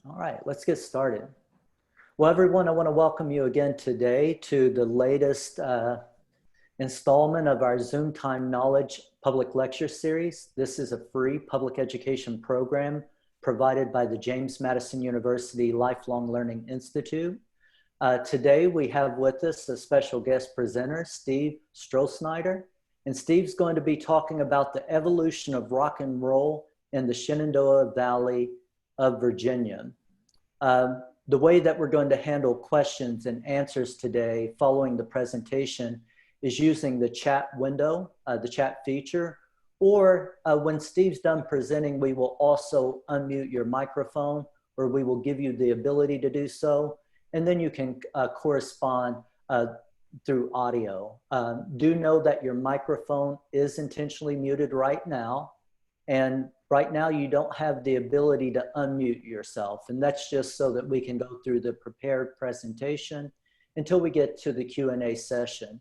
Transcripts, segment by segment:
All right, let's get started. Well, everyone, I want to welcome you again today to the latest installment of our Zoomtime Knowledge public lecture series. This is a free public education program provided by the James Madison University Lifelong Learning Institute. Today, we have with us a special guest presenter, Steve Stronsnider. And Steve's going to be talking about the evolution of rock and roll in the Shenandoah Valley of Virginia. The way that we're going to handle questions and answers today following the presentation is using the chat window, the chat feature, or when Steve's done presenting, we will also unmute your microphone, or we will give you the ability to do so, and then you can correspond through audio. Do know that your microphone is intentionally muted right now, and right now you don't have the ability to unmute yourself, and that's just so that we can go through the prepared presentation until we get to the Q&A session.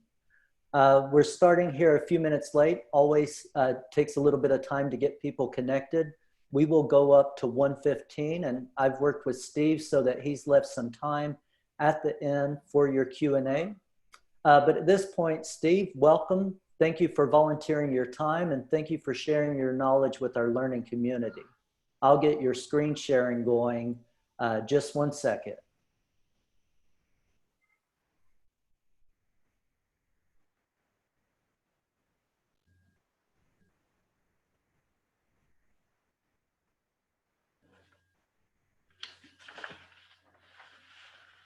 We're starting here a few minutes late. Always takes a little bit of time to get people connected. We will go up to 1:15, and I've worked with Steve so that he's left some time at the end for your Q&A. But at this point, Steve, welcome. Thank you for volunteering your time, and thank you for sharing your knowledge with our learning community. I'll get your screen sharing going just 1 second.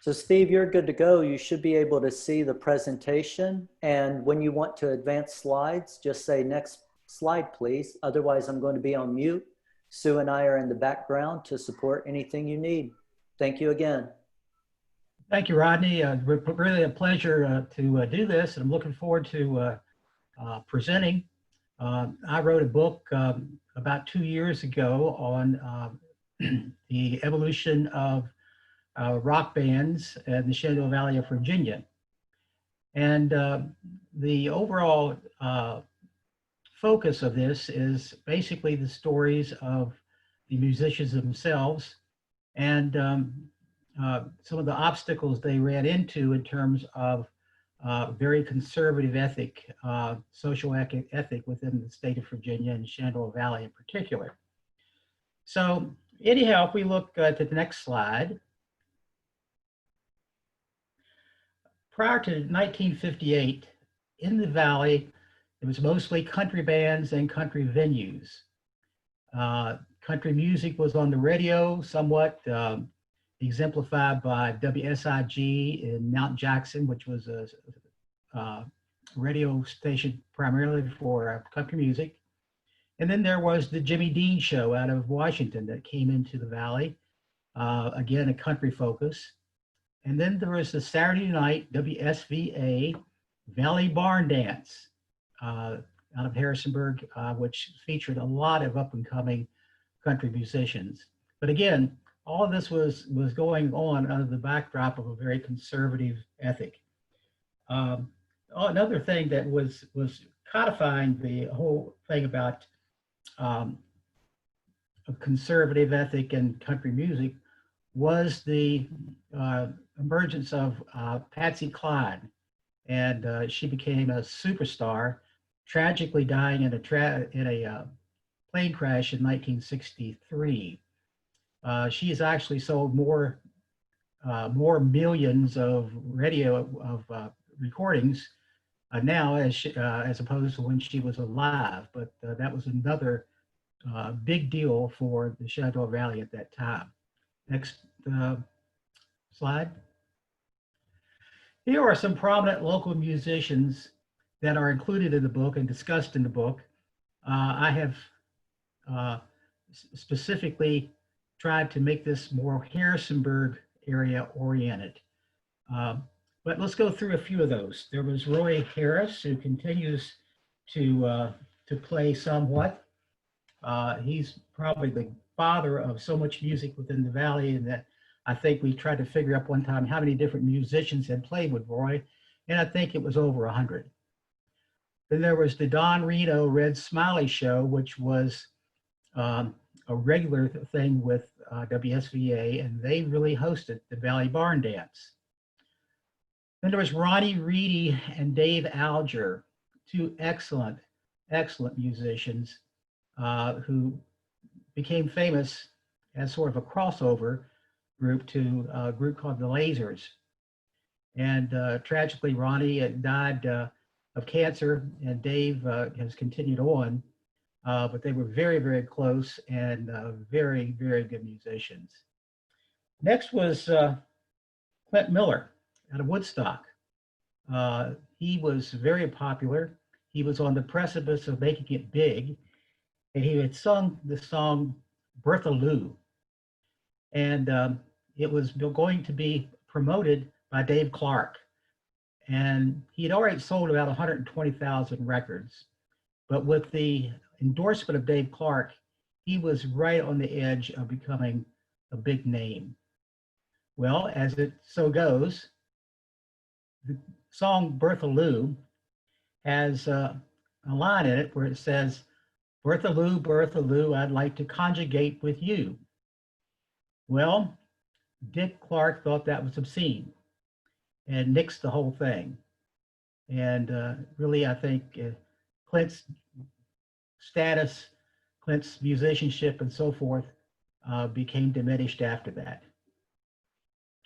So Steve, you're good to go. You should be able to see the presentation. And when you want to advance slides, just say next slide, please. Otherwise, I'm going to be on mute. Sue and I are in the background to support anything you need. Thank you again. Thank you, Rodney. Really a pleasure to do this. And I'm looking forward to presenting. I wrote a book about 2 years ago on the evolution of rock bands in the Shenandoah Valley of Virginia. And the overall focus of this is basically the stories of the musicians themselves and some of the obstacles they ran into in terms of very conservative ethic, social ethic within the state of Virginia and Shenandoah Valley in particular. So anyhow, if we look at the next slide, prior to 1958, in the Valley, it was mostly country bands and country venues. Country music was on the radio somewhat, exemplified by WSIG in Mount Jackson, which was a radio station primarily for country music. And then there was the Jimmy Dean Show out of Washington that came into the Valley, again, a country focus. And then there was the Saturday night WSVA Valley Barn Dance out of Harrisonburg, which featured a lot of up-and-coming country musicians. But again, all of this was going on under the backdrop of a very conservative ethic. Another thing that was codifying the whole thing about a conservative ethic in country music was the emergence of Patsy Cline, and she became a superstar, tragically dying in a plane crash in 1963. She has actually sold more millions of recordings now as opposed to when she was alive. But that was another big deal for the Shenandoah Valley at that time. Next slide. Here are some prominent local musicians that are included in the book and discussed in the book. I have specifically tried to make this more Harrisonburg area oriented. But let's go through a few of those. There was Roy Harris, who continues to play somewhat. He's probably the father of so much music within the Valley, and that I think we tried to figure out one time how many different musicians had played with Roy, and I think it was over 100. Then there was the Don Reno Red Smiley Show, which was a regular thing with WSVA, and they really hosted the Valley Barn Dance. Then there was Ronnie Reedy and Dave Alger, two excellent, excellent musicians who became famous as sort of a crossover group to a group called the Lasers. And tragically, Ronnie died of cancer, and Dave has continued on. But they were very, very close and very, very good musicians. Next was Clint Miller out of Woodstock. He was very popular. He was on the precipice of making it big, and he had sung the song Bertha Lou. And it was going to be promoted by Dave Clark. And he had already sold about 120,000 records. But with the endorsement of Dave Clark, he was right on the edge of becoming a big name. Well, as it so goes, the song Bertha Lou has a line in it where it says, Bertha Lou, I'd like to conjugate with you. Well, Dick Clark thought that was obscene and nixed the whole thing. And really, I think Clint's status, Clint's musicianship and so forth became diminished after that.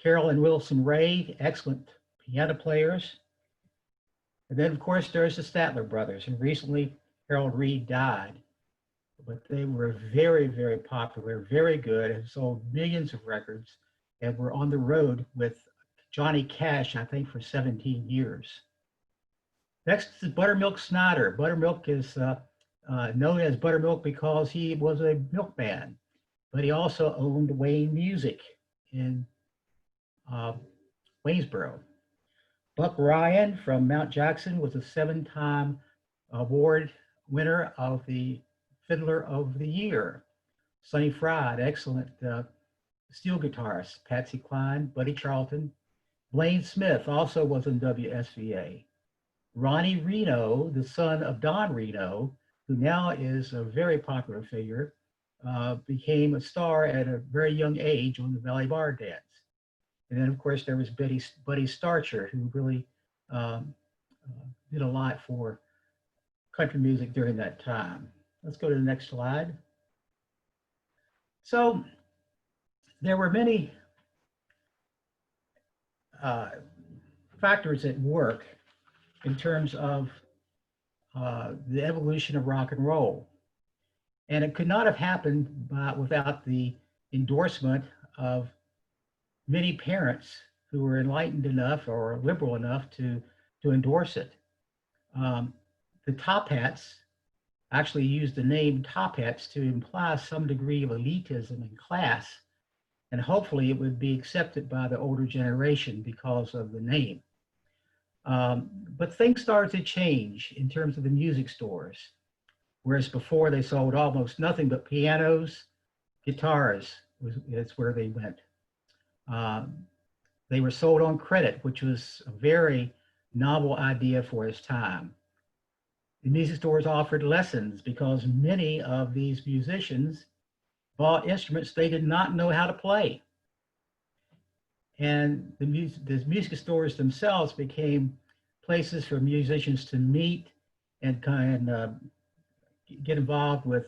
Carol and Wilson Ray, excellent piano players. And then, of course, there's the Statler brothers. And recently, Harold Reed died. But they were very, very popular, very good, and sold millions of records, and were on the road with Johnny Cash, I think, for 17 years. Next is Buttermilk Snyder. Buttermilk is known as Buttermilk because he was a milkman, but he also owned Wayne Music in Waynesboro. Buck Ryan from Mount Jackson was a 7-time award winner of the Fiddler of the Year. Sonny Fried, excellent steel guitarist. Patsy Cline, Buddy Charlton. Blaine Smith also was in WSVA. Ronnie Reno, the son of Don Reno, who now is a very popular figure, became a star at a very young age on the Valley Bar Dance. And then, of course, there was Buddy Starcher, who really did a lot for country music during that time. Let's go to the next slide. So there were many factors at work in terms of the evolution of rock and roll. And it could not have happened without the endorsement of many parents who were enlightened enough or liberal enough to endorse it. The Top Hats actually used the name Top Hats to imply some degree of elitism in class, and hopefully it would be accepted by the older generation because of the name. But things started to change in terms of the music stores, whereas before they sold almost nothing but pianos, guitars is where they went. They were sold on credit, which was a very novel idea for its time. The music stores offered lessons because many of these musicians bought instruments they did not know how to play. And the music stores themselves became places for musicians to meet and kind of get involved with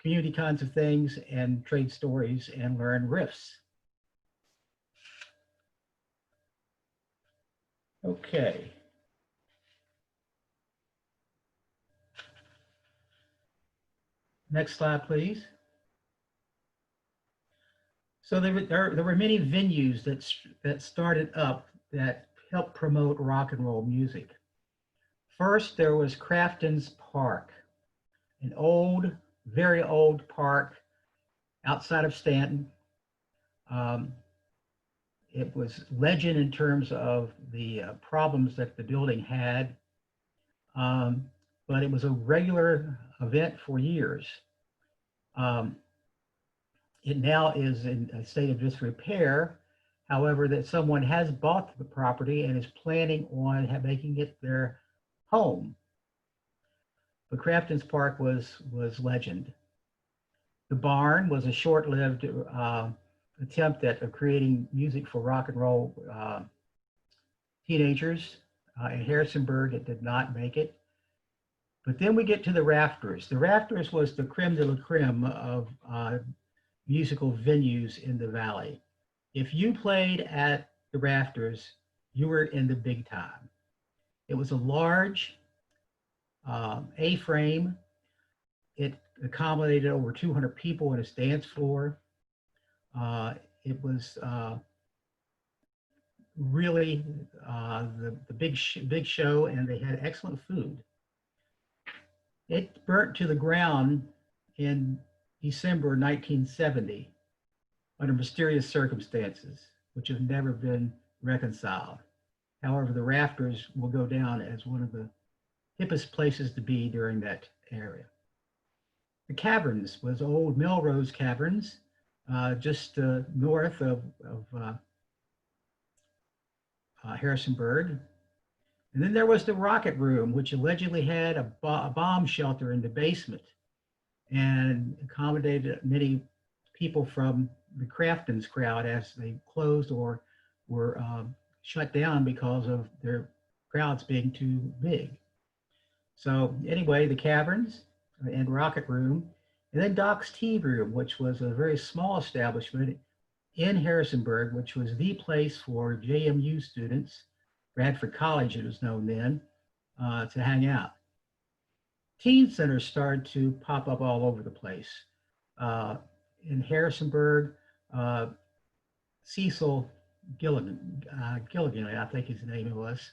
community kinds of things and trade stories and learn riffs. Okay. Next slide, please. So there were many venues that started up that helped promote rock and roll music. First, there was Crafton's Park, an old, very old park outside of Stanton. It was legend in terms of the problems that the building had, but it was a regular event for years. It now is in a state of disrepair. However, that someone has bought the property and is planning on making it their home. But Crafton's Park was legend. The Barn was a short-lived attempt at creating music for rock and roll teenagers. In Harrisonburg, it did not make it. But then we get to the Rafters. The Rafters was the creme de la creme of musical venues in the Valley. If you played at the Rafters, you were in the big time. It was a large A-frame. It accommodated over 200 people in its dance floor. It was really the big show, and they had excellent food. It burnt to the ground in December 1970 under mysterious circumstances, which have never been reconciled. However, the Rafters will go down as one of the hippest places to be during that area. The Caverns was old Melrose Caverns, just north of Harrisonburg. And then there was the Rocket Room, which allegedly had a bomb shelter in the basement and accommodated many people from the Craftons crowd as they closed or were shut down because of their crowds being too big. So anyway, the Caverns and Rocket Room, and then Doc's Tea Room, which was a very small establishment in Harrisonburg, which was the place for JMU students, Bradford College it was known then, to hang out. Teen centers started to pop up all over the place. In Harrisonburg, Cecil Gilligan, I think his name was,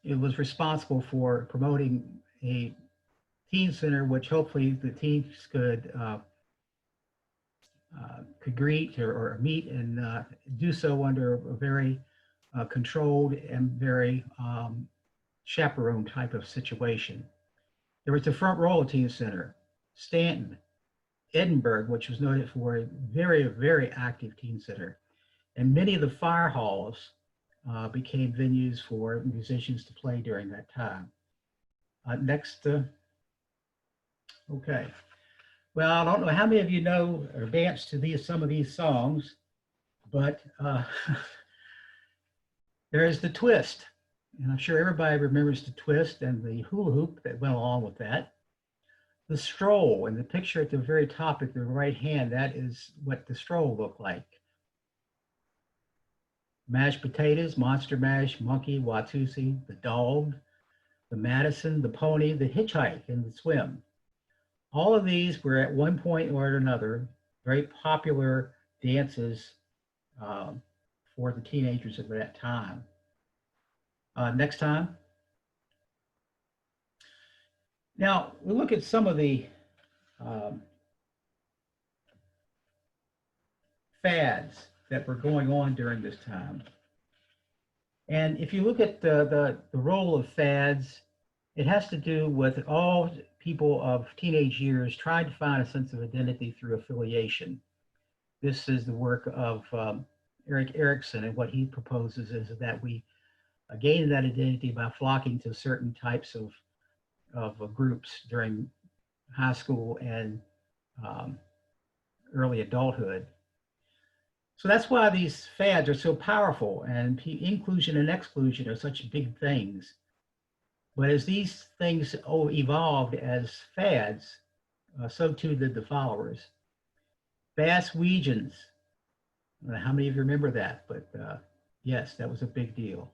it was responsible for promoting a teen center, which hopefully the teens could greet or meet and do so under a very controlled and very chaperone type of situation. There was the Front Royal Teen Center, Stanton, Edinburgh, which was noted for a very, very active teen center. And many of the fire halls became venues for musicians to play during that time. Next, okay. Well, I don't know how many of you know or dance to some of these songs, but there's the twist. And I'm sure everybody remembers the twist and the hula hoop that went along with that. The stroll, and the picture at the very top at the right hand, that is what the stroll looked like. Mashed potatoes, Monster Mash, Monkey, Watusi, the dog, the Madison, the pony, the hitchhike, and the swim. All of these were at one point or another very popular dances for the teenagers of that time. Next time. Now, we look at some of the fads that were going on during this time. And if you look at the role of fads, it has to do with all people of teenage years trying to find a sense of identity through affiliation. This is the work of Erik Erikson, and what he proposes is that we gain that identity by flocking to certain types of groups during high school and early adulthood. So that's why these fads are so powerful, and inclusion and exclusion are such big things. But as these things evolved as fads, so too did the followers. Basswegians, how many of you remember that? But yes, that was a big deal.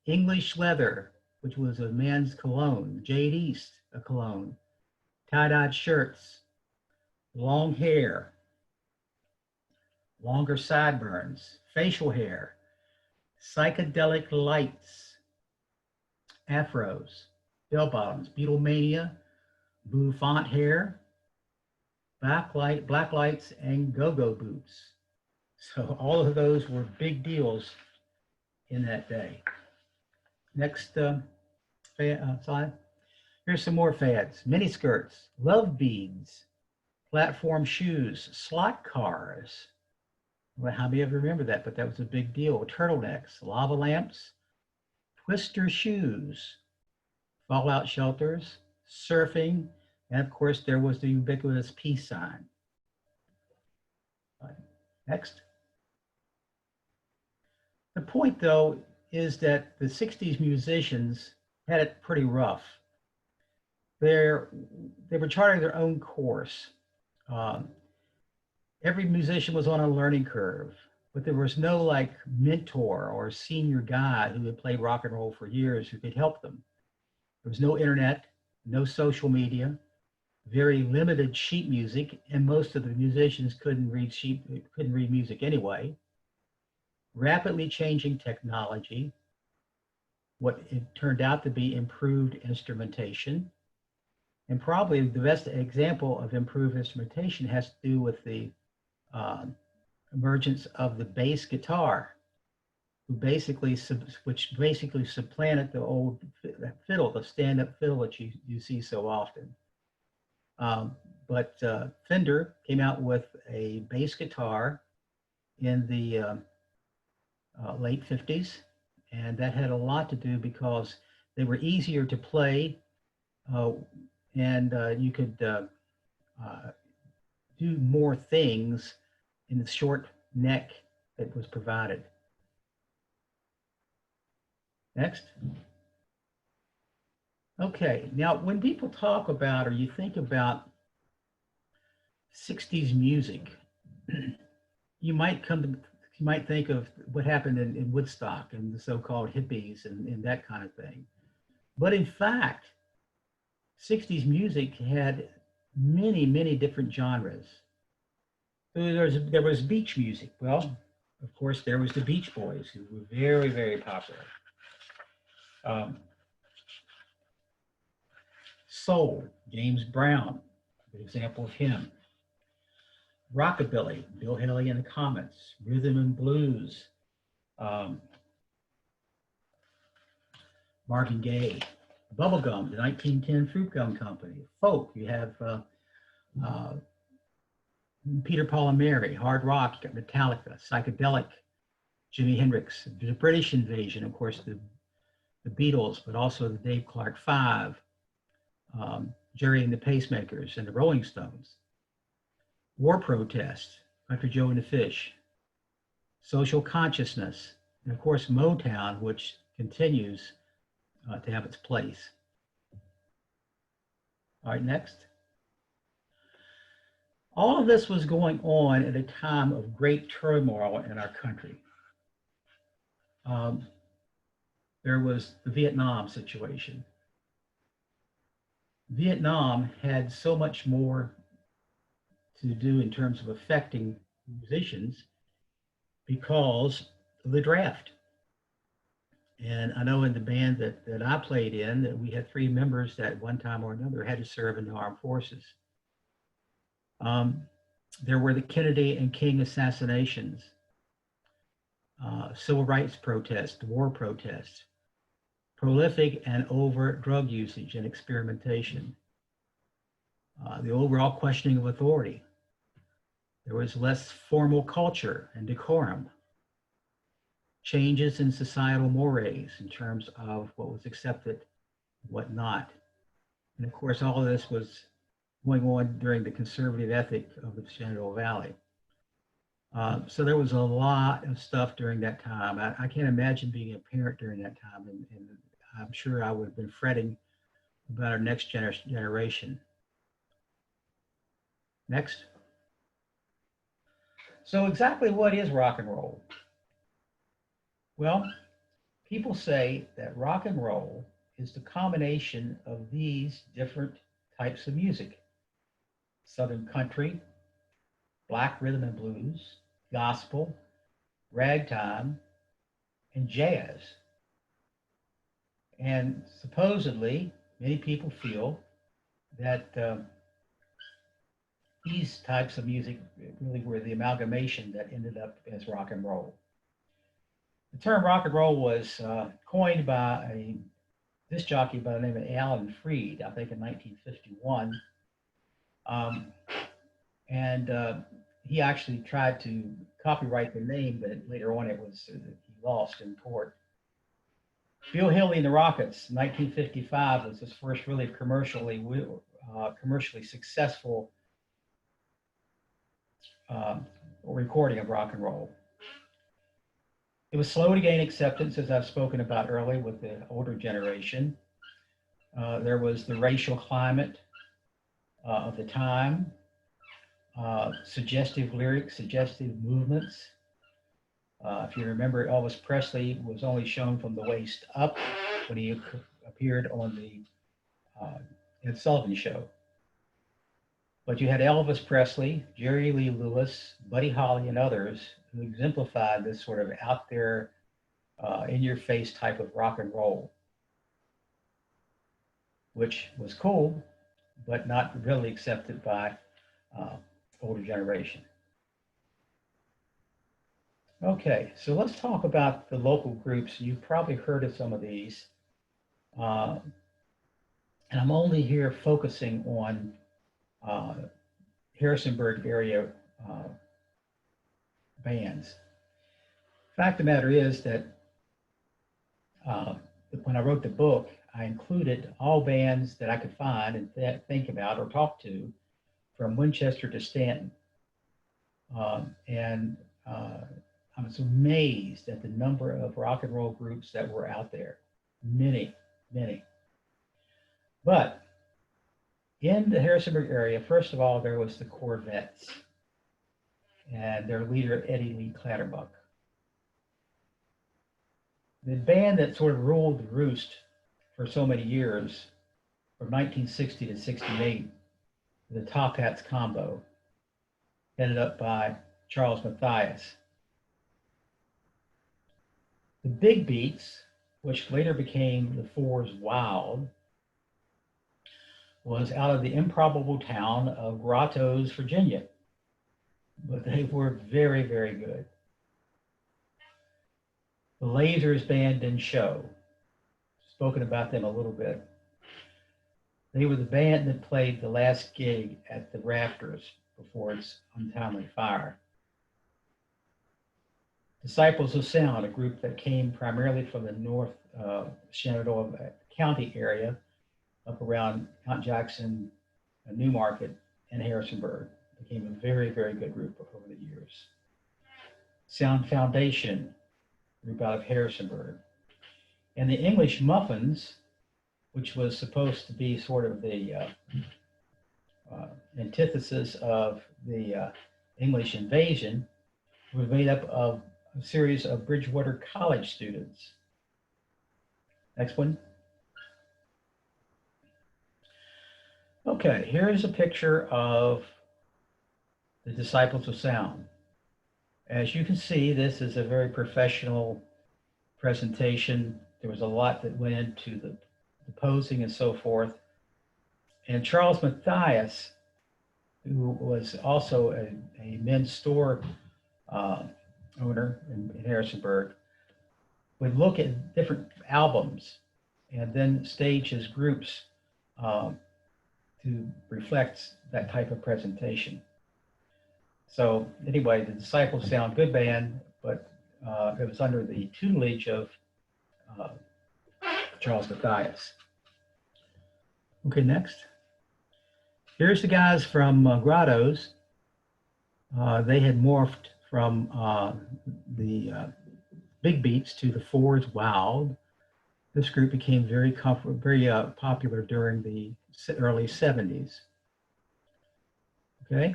English leather, which was a man's cologne. Jade East, a cologne. Tie-dyed shirts. Long hair. Longer sideburns. Facial hair. Psychedelic lights. Afros. Bell-bottoms. Beatlemania. Bouffant hair. Black lights, and go-go boots. So all of those were big deals in that day. Next slide. Here's some more fads. Mini skirts, love beads, platform shoes, slot cars. Well, how many of you remember that? But that was a big deal. Turtlenecks, lava lamps, twister shoes, fallout shelters, surfing, And of course, there was the ubiquitous peace sign. Next. The point, though, is that the 60s musicians had it pretty rough. They were charting their own course. Um, every musician was on a learning curve, but there was no like mentor or senior guy who had played rock and roll for years who could help them. There was no internet, no social media, very limited sheet music, and most of the musicians couldn't read music anyway. Rapidly changing technology, what it turned out to be improved instrumentation, and probably the best example of improved instrumentation has to do with the emergence of the bass guitar, which basically supplanted the old fiddle, the stand-up fiddle that you see so often. But Fender came out with a bass guitar in the late 50s, and that had a lot to do because they were easier to play, and you could do more things in the short neck that was provided. Next. Okay, now when people talk about or you think about 60s music, you might think of what happened in Woodstock and the so-called hippies and that kind of thing. But in fact, 60s music had many, many different genres. There was beach music. Well, of course, there was the Beach Boys, who were very, very popular. Soul, James Brown, an example of him. Rockabilly, Bill Haley and the Comets. Rhythm and blues, Marvin Gaye. Bubblegum, the 1910 Fruit Gum Company. Folk, you have Peter, Paul and Mary. Hard rock, you got Metallica. Psychedelic, Jimi Hendrix. The British invasion, of course, the Beatles, but also the Dave Clark Five, Jerry and the Pacemakers, and the Rolling Stones. War protest, Country Joe and the Fish. Social consciousness, and of course Motown, which continues to have its place. All right, next. All of this was going on at a time of great turmoil in our country. There was the Vietnam situation. Vietnam had so much more to do in terms of affecting musicians because of the draft. And I know in the band that I played in, that we had 3 members that at one time or another had to serve in the armed forces. There were the Kennedy and King assassinations, civil rights protests, war protests, prolific and overt drug usage and experimentation, the overall questioning of authority. There was less formal culture and decorum, changes in societal mores in terms of what was accepted, what not. And of course, all of this was going on during the conservative ethic of the Shenandoah Valley. So there was a lot of stuff during that time. I can't imagine being a parent during that time, and I'm sure I would have been fretting about our next generation. Next. So exactly what is rock and roll? Well, people say that rock and roll is the combination of these different types of music: Southern country, black rhythm and blues, gospel, ragtime, and jazz. And supposedly, many people feel that these types of music really were the amalgamation that ended up as rock and roll. The term rock and roll was coined by a disc jockey by the name of Alan Freed, I think in 1951. He actually tried to copyright the name, but later on he lost in court. Bill Haley and the Rockets, 1955, was his first really commercially commercially successful recording of rock and roll. It was slow to gain acceptance, as I've spoken about earlier, with the older generation. There was the racial climate of the time, suggestive lyrics, suggestive movements. If you remember, Elvis Presley was only shown from the waist up when he appeared on the Ed Sullivan Show. But you had Elvis Presley, Jerry Lee Lewis, Buddy Holly, and others who exemplified this sort of out there, in-your-face type of rock and roll, which was cool, but not really accepted by older generation. Okay, so let's talk about the local groups. You've probably heard of some of these. And I'm only here focusing on Harrisonburg area bands. Fact of the matter is that when I wrote the book, I included all bands that I could find and think about or talk to from Winchester to Stanton. I was amazed at the number of rock and roll groups that were out there. Many, many. But in the Harrisonburg area, first of all, there was the Corvettes and their leader, Eddie Lee Clatterbuck. The band that sort of ruled the roost for so many years, from 1960 to 68, the Top Hats Combo, headed up by Charles Matthias. The Big Beats, which later became the Fours Wild, was out of the improbable town of Grottoes, Virginia. But they were very, very good. The Lasers Band and Show, spoken about them a little bit. They were the band that played the last gig at the Rafters before its untimely fire. Disciples of Sound, a group that came primarily from the North Shenandoah County area, up around Mount Jackson, Newmarket, and Harrisonburg. Became a very, very good group over the years. Sound Foundation, group out of Harrisonburg. And the English Muffins, which was supposed to be sort of the antithesis of the English invasion, was made up of a series of Bridgewater College students. Next one. Okay, here's a picture of the Disciples of Sound. As you can see, this is a very professional presentation. There was a lot that went into the posing and so forth. And Charles Matthias, who was also a men's store owner in Harrisonburg, would look at different albums and then stage his groups to reflect that type of presentation. So anyway, the Disciples Sound, good band, but it was under the tutelage of Charles Matthias. Okay, next. Here's the guys from Grottoes. They had morphed from the Big Beats to the Fours Wild. This group became very popular during the early 70s. Okay.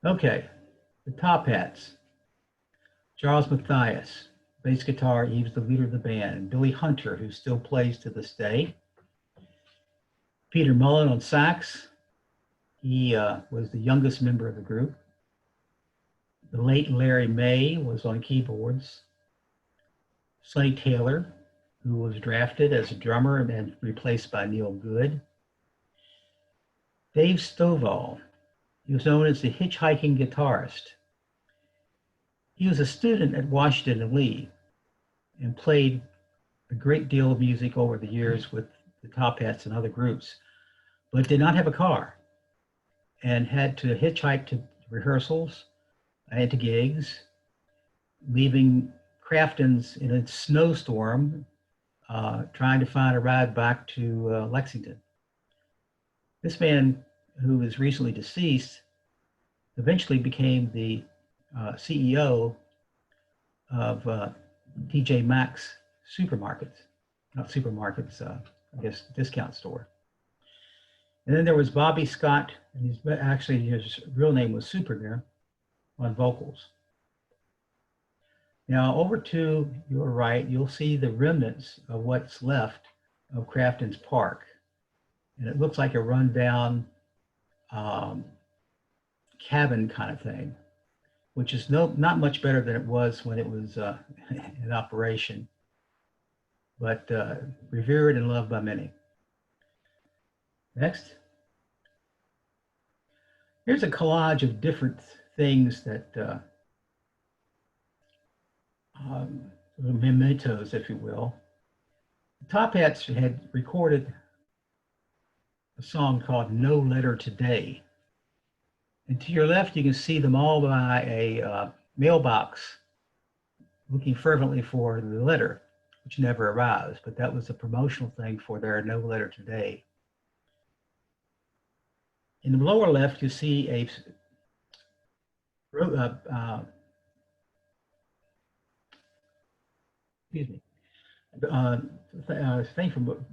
Okay, the Top Hats. Charles Matthias, bass guitar, he was the leader of the band. And Billy Hunter, who still plays to this day. Peter Mullen on sax. He was the youngest member of the group. The late Larry May was on keyboards. Sonny Taylor, who was drafted as a drummer and then replaced by Neil Good. Dave Stovall, he was known as the hitchhiking guitarist. He was a student at Washington and Lee and played a great deal of music over the years with the Top Hats and other groups, but did not have a car and had to hitchhike to rehearsals and to gigs, leaving Crafton's in a snowstorm trying to find a ride back to Lexington. This man, who is recently deceased, eventually became the CEO of TJ Maxx supermarkets, not supermarkets, I guess discount store. And then there was Bobby Scott, and his real name was Superger, on vocals. Now over to your right, you'll see the remnants of what's left of Crafton's Park. And it looks like a rundown cabin kind of thing, which is not much better than it was when it was in operation, but revered and loved by many. Next. Here's a collage of different things that, mementos, if you will. The Top Hats had recorded a song called No Letter Today. And to your left, you can see them all by a mailbox looking fervently for the letter, which never arrives, but that was a promotional thing for their No Letter Today. In the lower left, you see a thing from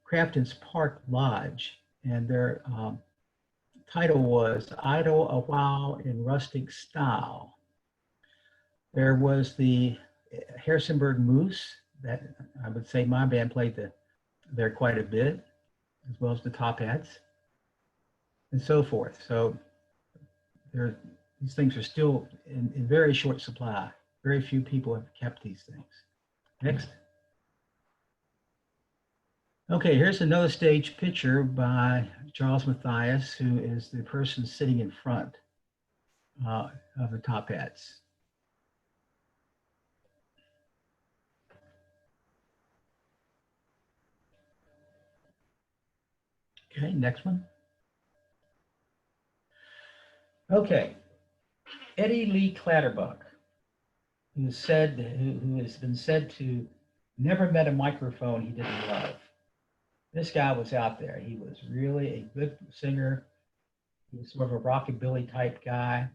Crafton's Park Lodge, and their title was Idle a While in Rustic Style. There was the Harrisonburg Moose that I would say my band played there quite a bit, as well as the Top Hats, and so forth. So these things are still in very short supply. Very few people have kept these things. Next. Okay, here's another stage picture by Charles Matthias, who is the person sitting in front of the Top Hats. Okay, next one. Okay, Eddie Lee Clatterbuck, who has been said to never met a microphone he didn't love. This guy was out there. He was really a good singer. He was sort of a rockabilly type guy.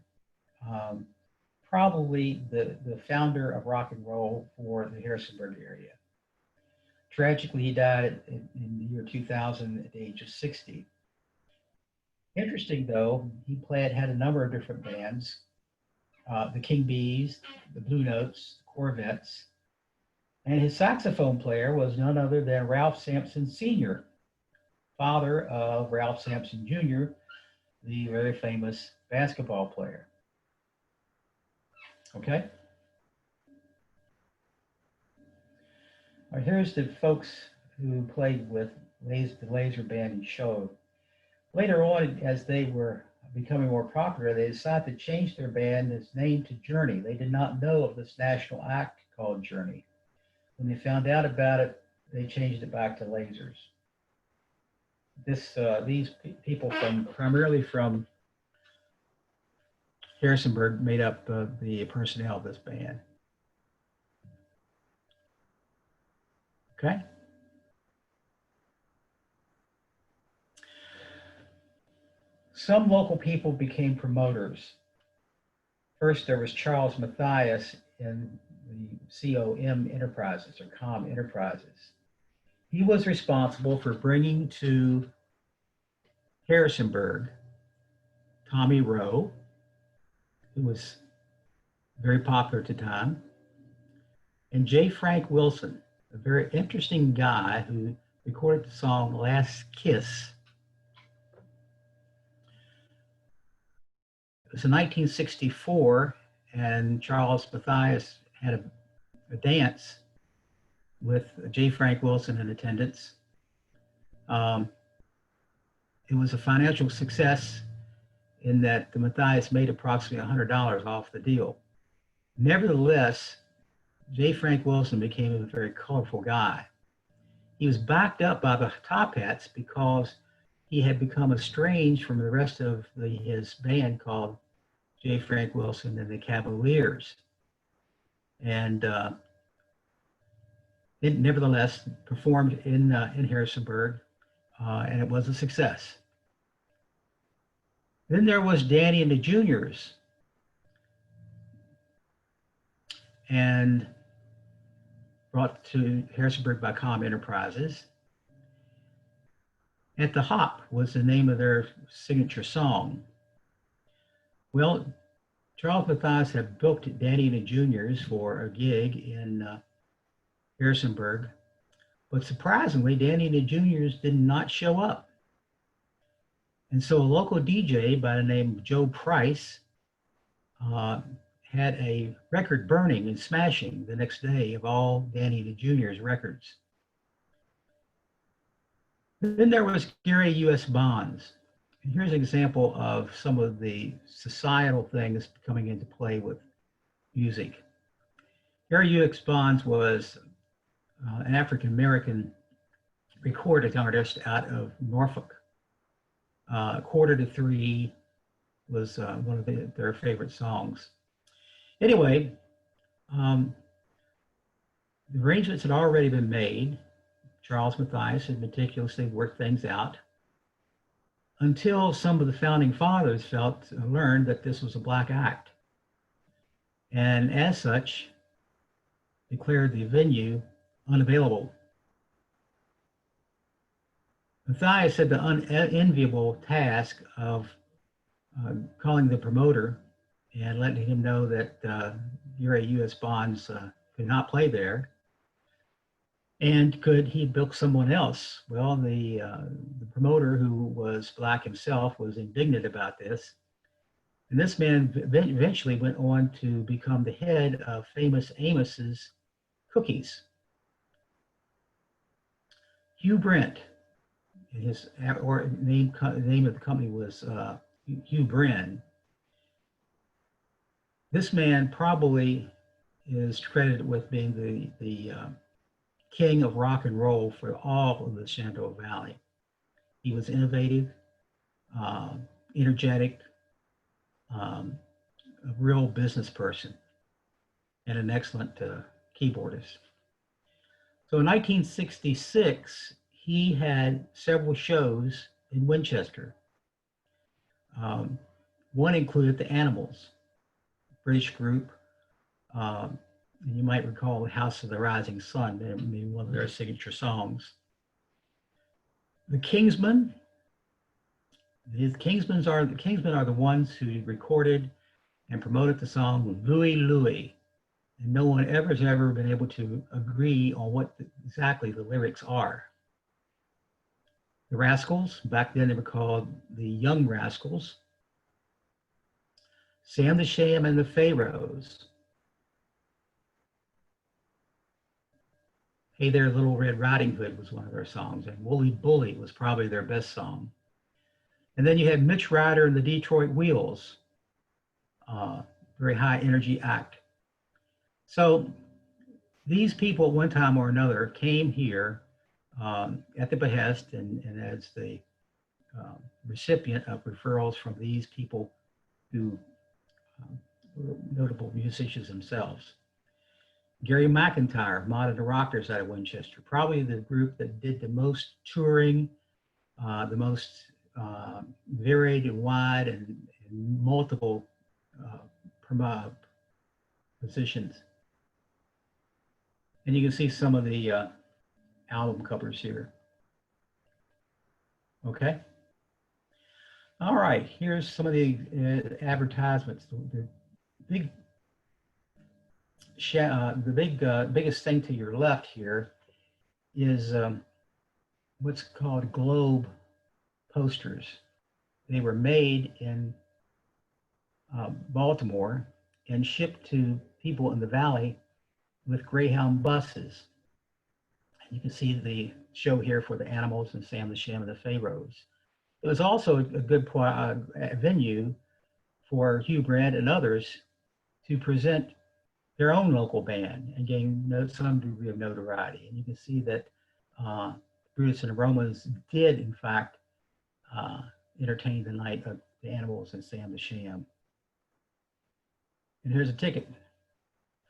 Probably the founder of rock and roll for the Harrisonburg area. Tragically, he died in the year 2000 at the age of 60. Interesting though, he had a number of different bands. The King Bees, the Blue Notes, the Corvettes. And his saxophone player was none other than Ralph Sampson Sr., father of Ralph Sampson Jr., the very famous basketball player. Okay. All right, here's the folks who played with the Laser Band and Show. Later on, as they were becoming more popular, they decided to change their band's name to Journey. They did not know of this national act called Journey. When they found out about it, they changed it back to Lasers. These people primarily from Harrisonburg made up the personnel of this band. Okay. Some local people became promoters. First, there was Charles Matthias in the COM Enterprises, or COM Enterprises. He was responsible for bringing to Harrisonburg Tommy Rowe, who was very popular at the time, and J. Frank Wilson, a very interesting guy who recorded the song Last Kiss. It was in 1964, and Charles Matthias had a dance with J. Frank Wilson in attendance. It was a financial success in that the Matthias made approximately $100 off the deal. Nevertheless, J. Frank Wilson became a very colorful guy. He was backed up by the Top Hats because he had become estranged from the rest of his band called J. Frank Wilson and the Cavaliers. And it nevertheless performed in Harrisonburg, and it was a success. Then there was Danny and the Juniors, and brought to Harrisonburg by Com Enterprises. At the Hop was the name of their signature song. Well, Charles Matthias had booked Danny and the Juniors for a gig in Harrisonburg, but surprisingly, Danny and the Juniors did not show up. And so a local DJ by the name of Joe Price had a record burning and smashing the next day of all Danny and the Juniors records. Then there was Gary U.S. Bonds. And here's an example of some of the societal things coming into play with music. Gary U.S. Bonds was an African-American recording artist out of Norfolk. Quarter to Three was one of their favorite songs. Anyway, the arrangements had already been made. Charles Matthias had meticulously worked things out until some of the founding fathers learned that this was a black act, and as such, declared the venue unavailable. Matthias had the unenviable task of calling the promoter and letting him know that Gary U.S. Bonds could not play there. And could he book someone else? Well, the promoter, who was black himself, was indignant about this. And this man eventually went on to become the head of famous Amos's Cookies. Hugh Brent, his name of the company was Hugh Bren. This man probably is credited with being the king of rock and roll for all of the Shenandoah Valley. He was innovative, energetic, a real business person, and an excellent keyboardist. So in 1966, he had several shows in Winchester. One included the Animals, British group. And you might recall the House of the Rising Sun, being one of their signature songs. The Kingsmen. The Kingsmen are the ones who recorded and promoted the song Louie Louie. And no one has ever been able to agree on what exactly the lyrics are. The Rascals, back then they were called the Young Rascals. Sam the Sham and the Pharaohs. Hey There, Little Red Riding Hood was one of their songs, and Wooly Bully was probably their best song. And then you had Mitch Ryder and the Detroit Wheels, very high energy act. So these people at one time or another came here at the behest and as the recipient of referrals from these people who were notable musicians themselves. Gary McIntyre, Mod and the Rockers out of Winchester, probably the group that did the most touring, the most varied and wide and multiple positions. And you can see some of the album covers here. Okay. All right, here's some of the advertisements. The biggest thing to your left here is what's called globe posters. They were made in Baltimore and shipped to people in the valley with Greyhound buses. You can see the show here for the Animals and Sam the Sham and the Pharaohs. It was also a good venue for Hugh Grant and others to present their own local band and gain some degree of notoriety. And you can see that Brutus and the Romans did, in fact, entertain the night of the Animals and Sam the Sham. And here's a ticket,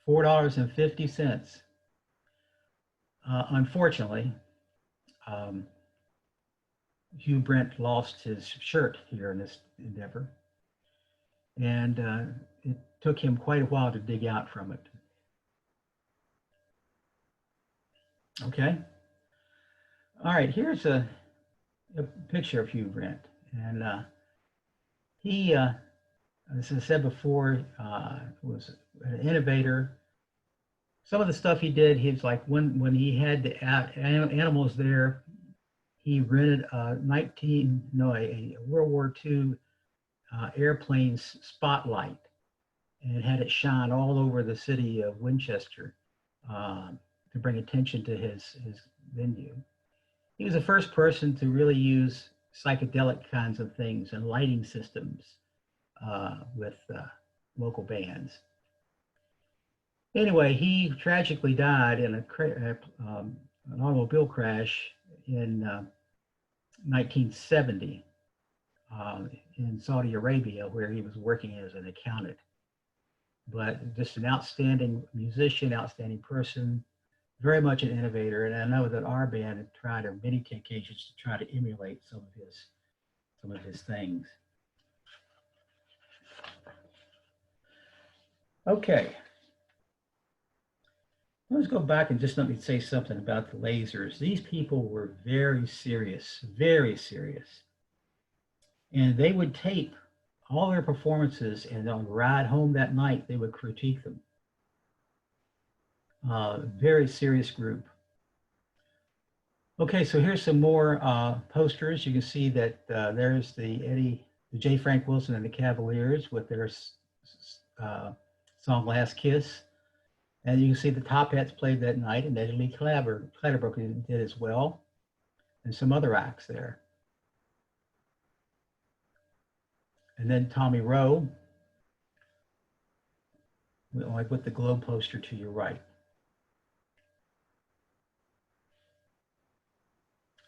$4.50. Unfortunately, Hugh Brent lost his shirt here in this endeavor, and it took him quite a while to dig out from it. Okay. All right, here's a picture of Hugh Brent, and he, as I said before, was an innovator. Some of the stuff he did, he was like when he had the animals there, he rented a World War II airplane's spotlight and had it shine all over the city of Winchester to bring attention to his venue. He was the first person to really use psychedelic kinds of things and lighting systems with local bands. Anyway, he tragically died in an automobile crash in 1970 in Saudi Arabia, where he was working as an accountant. But just an outstanding musician, outstanding person, very much an innovator. And I know that our band had tried on many occasions to try to emulate some of his things. Okay. Let's go back and just let me say something about the lasers. These people were very serious, very serious. And they would tape all their performances, and on the ride home that night, they would critique them. Very serious group. Okay, so here's some more posters. You can see that there's the J. Frank Wilson and the Cavaliers with their song Last Kiss. And you can see the Top Hats played that night, and Eddie Lee Clatterbrook did as well, and some other acts there. And then Tommy Rowe, like with the globe poster to your right.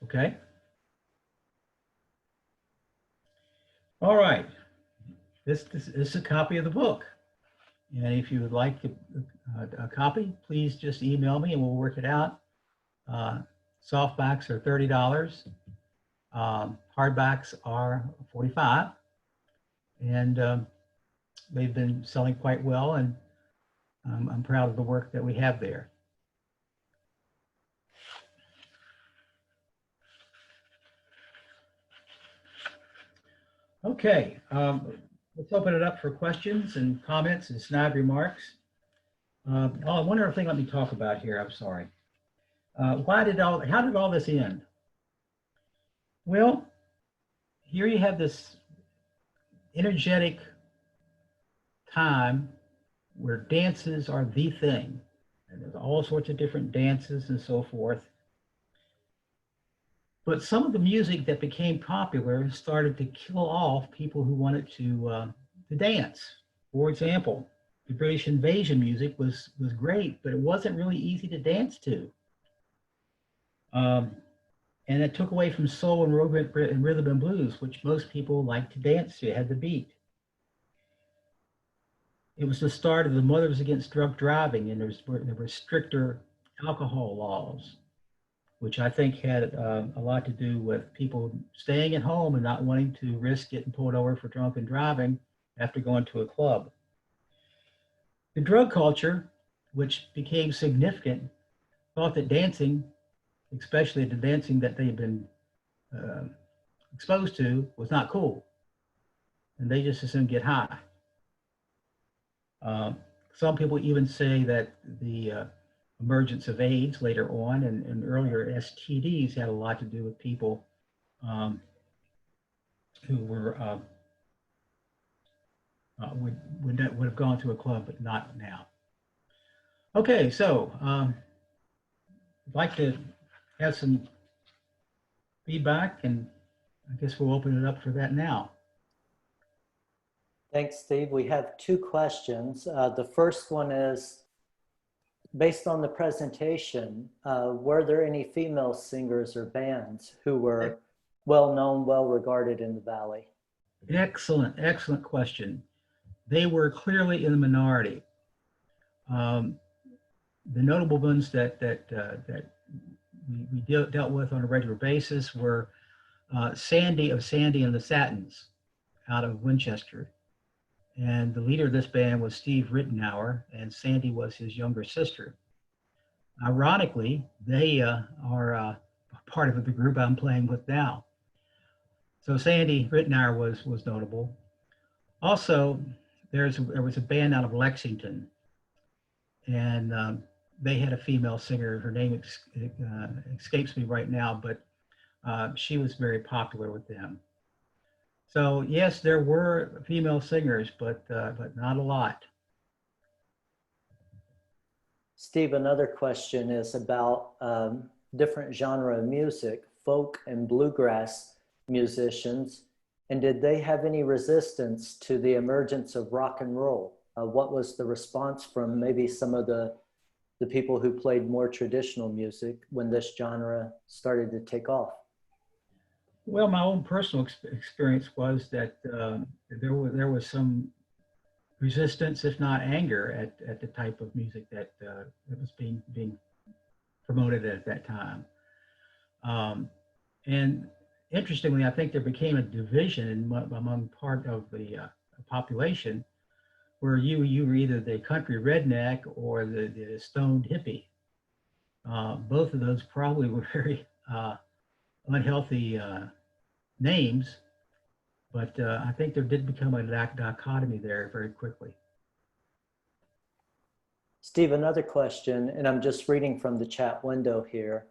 Okay. All right. This is a copy of the book. And if you would like a copy, please just email me and we'll work it out. Softbacks are $30. Hardbacks are $45. And they've been selling quite well, and I'm proud of the work that we have there. Okay, let's open it up for questions and comments and snide remarks. One other thing let me talk about here, I'm sorry. How did all this end? Well, here you have this energetic time where dances are the thing. And there's all sorts of different dances and so forth. But some of the music that became popular started to kill off people who wanted to dance. For example, the British invasion music was great, but it wasn't really easy to dance to. And it took away from soul and rhythm and blues, which most people like to dance to, had the beat. It was the start of the Mothers Against Drunk Driving, and there were stricter alcohol laws, which I think had a lot to do with people staying at home and not wanting to risk getting pulled over for drunken driving after going to a club. The drug culture, which became significant, thought that dancing, especially the dancing that they'd been exposed to, was not cool. And they just assumed get high. Some people even say that the emergence of AIDS later on and earlier STDs had a lot to do with people who were would have gone to a club, but not now. Okay, so I'd like to have some feedback, and I guess we'll open it up for that now. Thanks, Steve. We have two questions. The first one is, based on the presentation, were there any female singers or bands who were well-known, well-regarded in the Valley? Excellent, excellent question. They were clearly in the minority. The notable ones that dealt with on a regular basis were Sandy of Sandy and the Satins out of Winchester. And the leader of this band was Steve Rittenauer, and Sandy was his younger sister. Ironically, they are part of the group I'm playing with now. So Sandy Rittenauer was notable. Also, there was a band out of Lexington, and they had a female singer. Her name escapes me right now, but she was very popular with them. So yes, there were female singers, but not a lot. Steve, another question is about different genre of music, folk and bluegrass musicians, and did they have any resistance to the emergence of rock and roll? What was the response from maybe some of the people who played more traditional music when this genre started to take off? Well, my own personal experience was that there was some resistance, if not anger, at the type of music that was being promoted at that time. And interestingly, I think there became a division among part of the population where you were either the country redneck or the stoned hippie. Both of those probably were very unhealthy names, but I think there did become a dichotomy there very quickly. Steve, another question, and I'm just reading from the chat window here.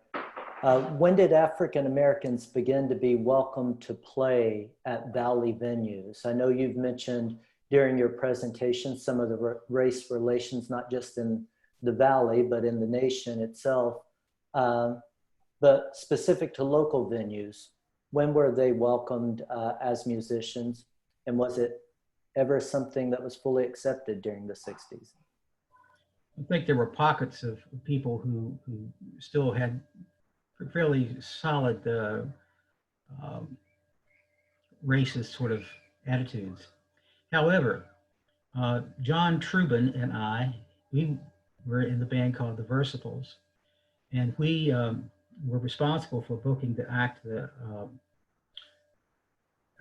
When did African Americans begin to be welcome to play at Valley venues? I know you've mentioned during your presentation some of the race relations, not just in the Valley, but in the nation itself. But specific to local venues, when were they welcomed as musicians? And was it ever something that was fully accepted during the 60s? I think there were pockets of people who still had fairly solid racist sort of attitudes. However, John Trubin and we were in the band called the Versatiles, and we were responsible for booking the act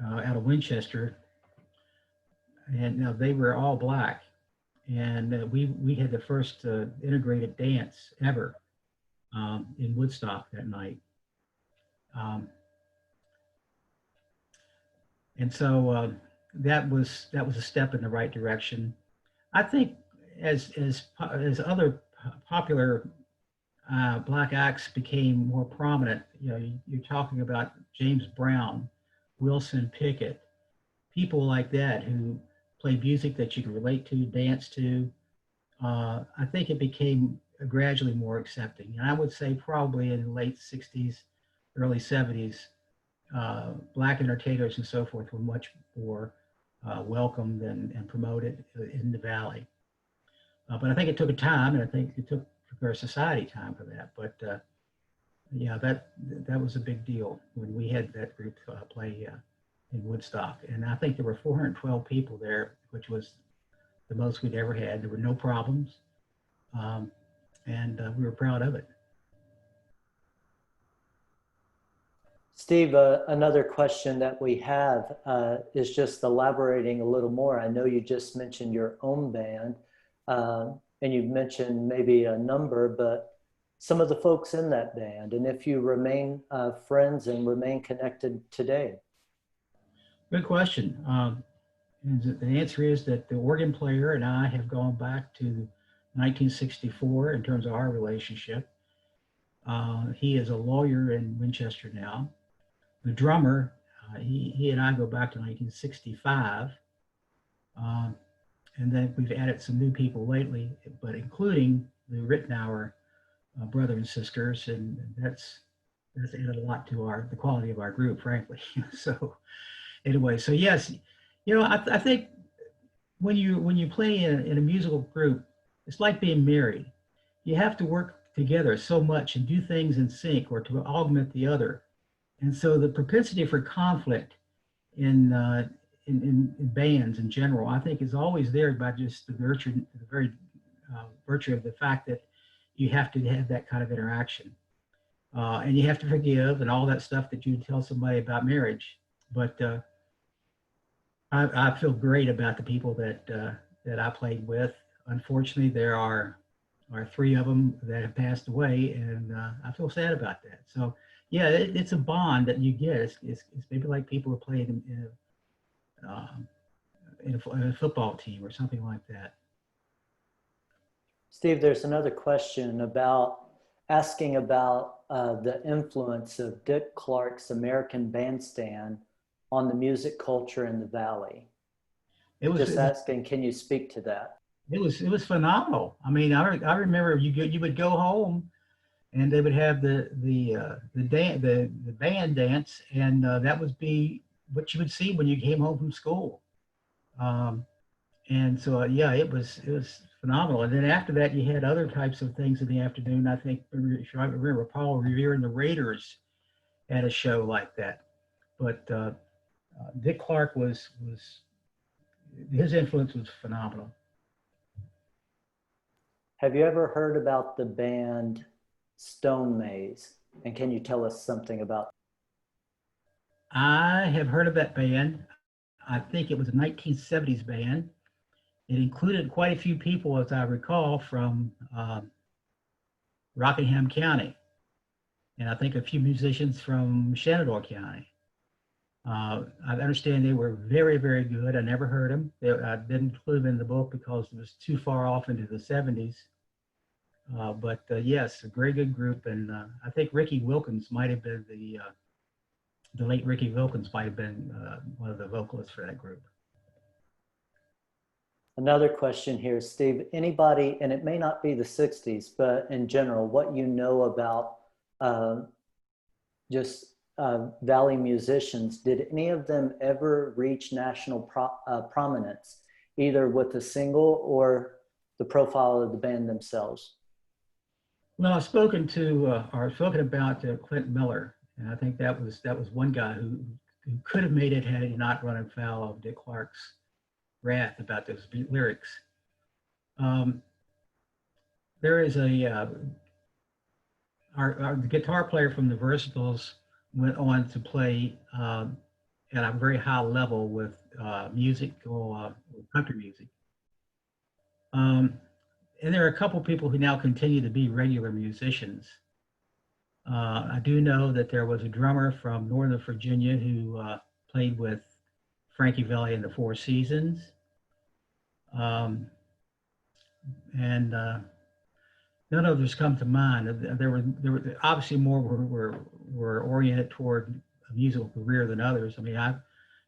out of Winchester, and now they were all Black, and we had the first integrated dance ever in Woodstock that night, and so that was a step in the right direction. I think as other popular Black acts became more prominent, you're talking about James Brown, Wilson Pickett, people like that who played music that you could relate to, dance to. I think it became gradually more accepting. And I would say probably in the late 60s, early 70s, Black entertainers and so forth were much more welcomed and promoted in the Valley. But I think it took a time, and I think it took our society time for that. But yeah, that was a big deal when we had that group play in Woodstock. And I think there were 412 people there, which was the most we'd ever had. There were no problems, and we were proud of it. Steve, another question that we have is just elaborating a little more. I know you just mentioned your own band, and you've mentioned maybe a number, but some of the folks in that band, and if you remain friends and remain connected today. Good question. And the answer is that the organ player and I have gone back to 1964 in terms of our relationship. He is a lawyer in Winchester now. The drummer, he and I go back to 1965. And then we've added some new people lately, but including the Rittenauer brother and sisters, and that's added a lot to the quality of our group, frankly. So anyway, so yes, I think when you play in a musical group, it's like being married. You have to work together so much and do things in sync or to augment the other. And so the propensity for conflict in bands in general, I think is always there by just the very virtue of the fact that you have to have that kind of interaction. and you have to forgive and all that stuff that you tell somebody about marriage. But I feel great about the people that I played with. Unfortunately, there are three of them that have passed away, and I feel sad about that. So yeah, it's a bond that you get. It's maybe like people who played in a football team or something like that. Steve, there's another question about asking about the influence of Dick Clark's American Bandstand on the music culture in the Valley. Just asking, can you speak to that? It was phenomenal. I mean, I remember you would go home, and they would have the band dance, and that would be what you would see when you came home from school. And so yeah, it was phenomenal. And then after that, you had other types of things in the afternoon. I think if I remember, Paul Revere and the Raiders had a show like that. But Dick Clark was his influence was phenomenal. Have you ever heard about the band Stone Maze? And can you tell us something about? I have heard of that band. I think it was a 1970s band. It included quite a few people, as I recall, from Rockingham County, and I think a few musicians from Shenandoah County. I understand they were very, very good. I never heard them. I didn't include them in the book because it was too far off into the 70s. But yes, a very good group, and I think Ricky Wilkins might have been the late Ricky Wilkins might have been one of the vocalists for that group. Another question here, Steve. Anybody, and it may not be the 60s, but in general, what you know about Valley musicians, did any of them ever reach national prominence, either with a single or the profile of the band themselves? Well, I've spoken about Clint Miller, and I think that was one guy who could have made it had he not run afoul of Dick Clark's wrath about those lyrics. There is our guitar player from the Versatiles went on to play at a very high level with country music. And there are a couple people who now continue to be regular musicians. I do know that there was a drummer from Northern Virginia who played with Frankie Valli and the Four Seasons. And none others come to mind. There were obviously more were oriented toward a musical career than others. I mean, at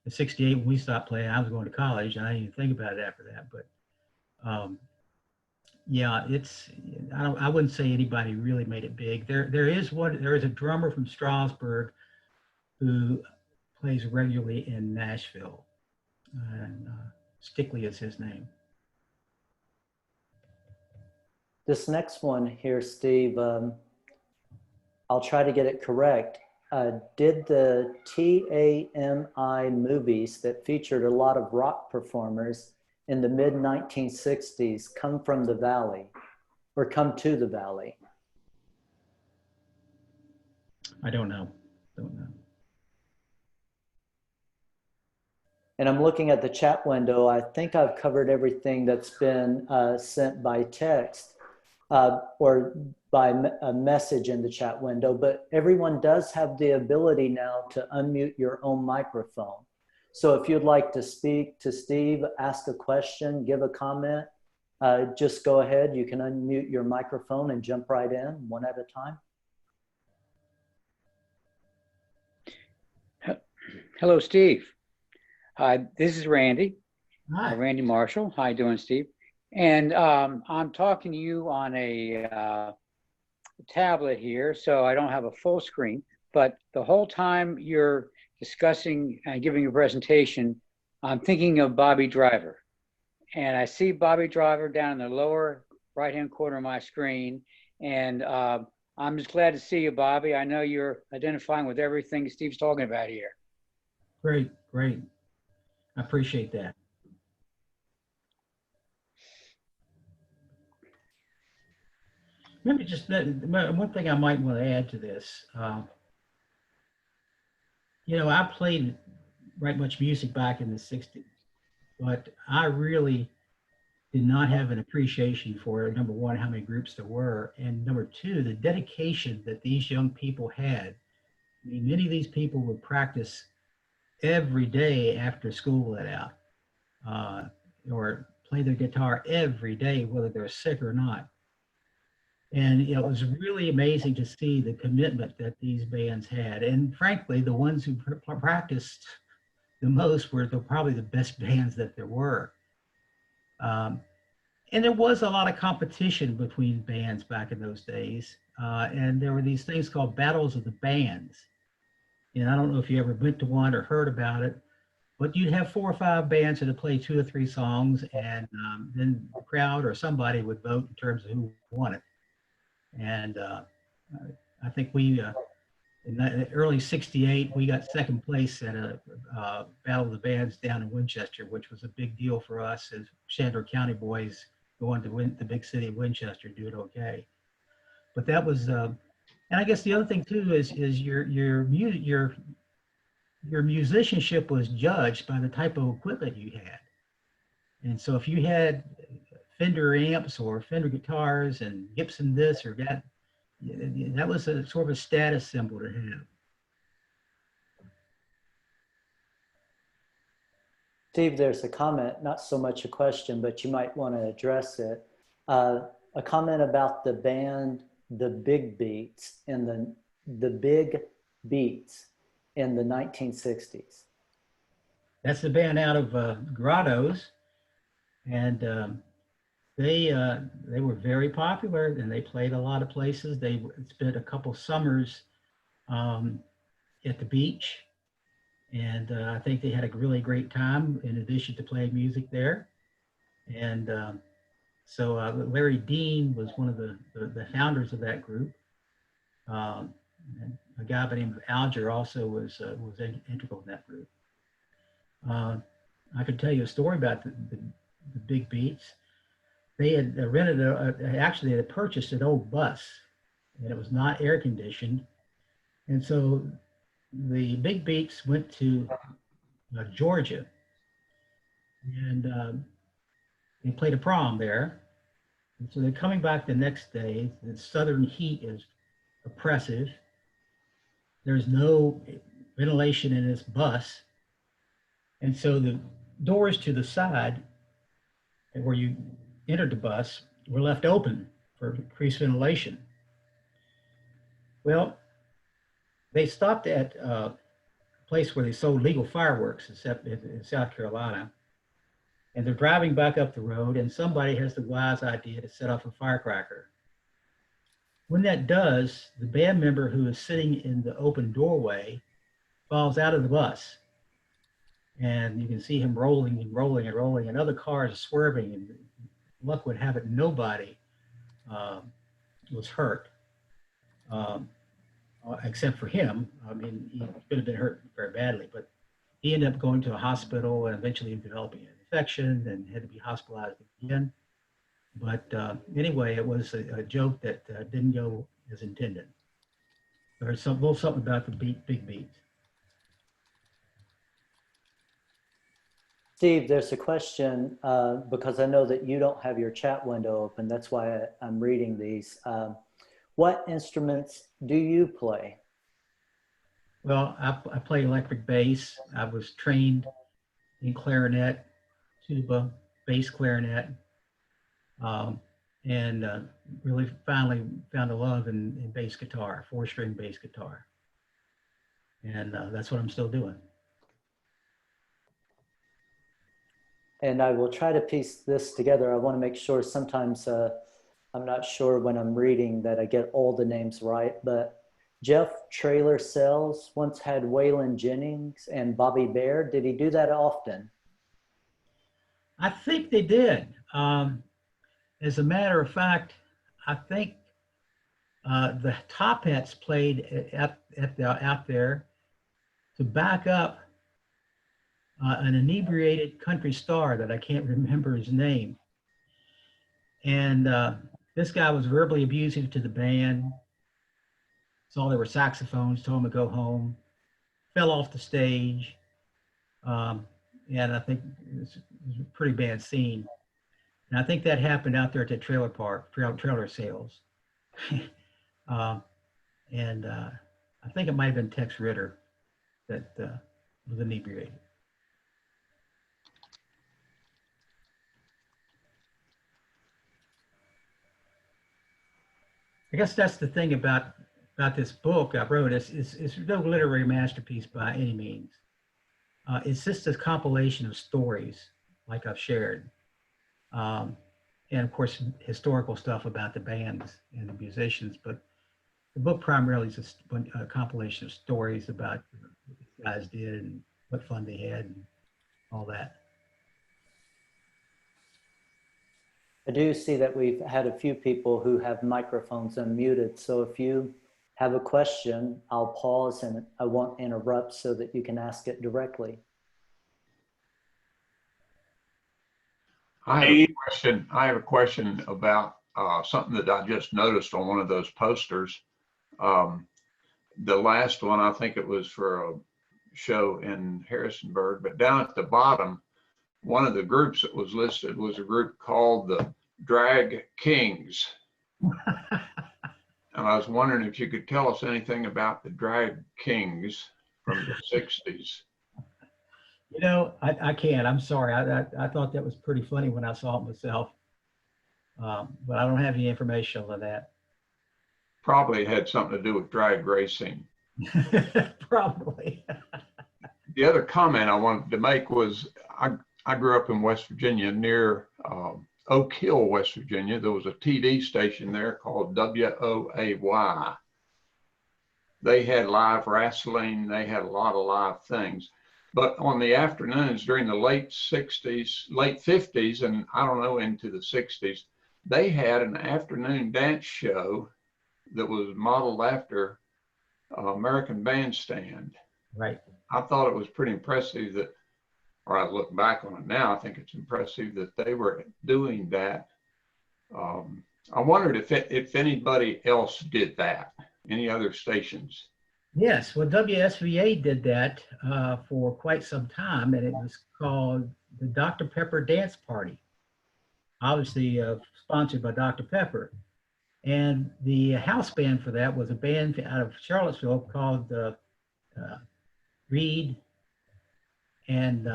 68 when we stopped playing, I was going to college, and I didn't even think about it after that. But yeah, I wouldn't say anybody really made it big. There is a drummer from Strasbourg who plays regularly in Nashville, and Stickley is his name. This next one here, Steve, I'll try to get it correct. Did the TAMI movies that featured a lot of rock performers in the mid-1960s come from the Valley or come to the Valley? I don't know. And I'm looking at the chat window. I think I've covered everything that's been sent by text or by a message in the chat window, but everyone does have the ability now to unmute your own microphone. So if you'd like to speak to Steve, ask a question, give a comment, just go ahead. You can unmute your microphone and jump right in one at a time. Hello, Steve. Hi, this is Randy. Hi. Randy Marshall. How you doing, Steve? And I'm talking to you on a tablet here, so I don't have a full screen, but the whole time you're discussing and giving a presentation, I'm thinking of Bobby Driver. And I see Bobby Driver down in the lower right-hand corner of my screen. And I'm just glad to see you, Bobby. I know you're identifying with everything Steve's talking about here. Great. I appreciate that. Let me just, one thing I might want to add to this. I played right much music back in the 60s, but I really did not have an appreciation for, number one, how many groups there were, and number two, the dedication that these young people had. I mean, many of these people would practice every day after school let out, or play their guitar every day, whether they're sick or not. And it was really amazing to see the commitment that these bands had. And frankly, the ones who practiced the most were probably the best bands that there were. Um, and there was a lot of competition between bands back in those days. And there were these things called battles of the bands. And I don't know if you ever went to one or heard about it, but you'd have 4 or 5 bands that would play 2 or 3 songs, and then the crowd or somebody would vote in terms of who won it. And I think in the early '68, we got second place at a Battle of the Bands down in Winchester, which was a big deal for us as Shenandoah County boys going to win the big city of Winchester, do it okay. But that was, and I guess the other thing too is your musicianship was judged by the type of equipment you had. And so if you had Fender amps or Fender guitars and Gibson this or that, that was a sort of a status symbol to have. Steve, there's a comment, not so much a question, but you might want to address it. A comment about the band, the Big Beats, and the Big Beats in the 1960s. That's the band out of Grottoes, and they were very popular, and they played a lot of places. They spent a couple summers at the beach, and I think they had a really great time in addition to playing music there. And so Larry Dean was one of the founders of that group. And a guy by the name of Alger also was integral in that group. I could tell you a story about the Big Beats. They had rented actually they had purchased an old bus, and it was not air conditioned. And so the Big Beats went to Georgia, and they played a prom there. And so they're coming back the next day. The southern heat is oppressive. There's no ventilation in this bus. And so the doors to the side where you entered the bus were left open for increased ventilation. Well, they stopped at a place where they sold legal fireworks in South Carolina. And they're driving back up the road, and somebody has the wise idea to set off a firecracker. When that does, the band member who is sitting in the open doorway falls out of the bus. And you can see him rolling and rolling and rolling, and other cars swerving, and luck would have it, nobody was hurt, except for him. I mean, he could have been hurt very badly, but he ended up going to a hospital and eventually developing an infection and had to be hospitalized again. But anyway, it was a joke that didn't go as intended. There's a little something about the Big Beats. Steve, there's a question, because I know that you don't have your chat window open. That's why I'm reading these. What instruments do you play? Well, I play electric bass. I was trained in clarinet, tuba, bass clarinet, and really finally found a love in bass guitar, 4-string bass guitar. And that's what I'm still doing. And I will try to piece this together. I want to make sure sometimes I'm not sure when I'm reading that I get all the names right, but Jeff Trailer Sells once had Waylon Jennings and Bobby Bear. Did he do that often? I think they did. As a matter of fact, I think the Top Hats played out there to back up an inebriated country star that I can't remember his name. And This guy was verbally abusive to the band. Saw there were saxophones, told him to go home, fell off the stage. And I think it was a pretty bad scene. And I think that happened out there at the trailer park, trailer sales. And I think it might have been Tex Ritter that was inebriated. I guess that's the thing about this book I wrote. It's no literary masterpiece by any means. It's just a compilation of stories like I've shared. And of course, historical stuff about the bands and the musicians, but the book primarily is just a compilation of stories about what these guys did and what fun they had and all that. I do see that we've had a few people who have microphones unmuted. So if you have a question, I'll pause and I won't interrupt so that you can ask it directly. I have a question about something that I just noticed on one of those posters. The last one, I think it was for a show in Harrisonburg, but down at the bottom, one of the groups that was listed was a group called the Drag Kings. And I was wondering if you could tell us anything about the Drag Kings from the 60s. You know, I can't. I'm sorry. I thought that was pretty funny when I saw it myself. But I don't have any information on that. Probably had something to do with drag racing. Probably. The other comment I wanted to make was I grew up in West Virginia near Oak Hill, West Virginia. There was a TV station there called WOAY. They had live wrestling. They had a lot of live things. But on the afternoons during the late 50s, and I don't know, into the 60s, they had an afternoon dance show that was modeled after American Bandstand. Right. I thought it was pretty impressive that, or I look back on it now, I think it's impressive that they were doing that. I wondered if anybody else did that, any other stations. Yes, well, WSVA did that for quite some time, and it was called the Dr. Pepper Dance Party, obviously sponsored by Dr. Pepper. And the house band for that was a band out of Charlottesville called Reed and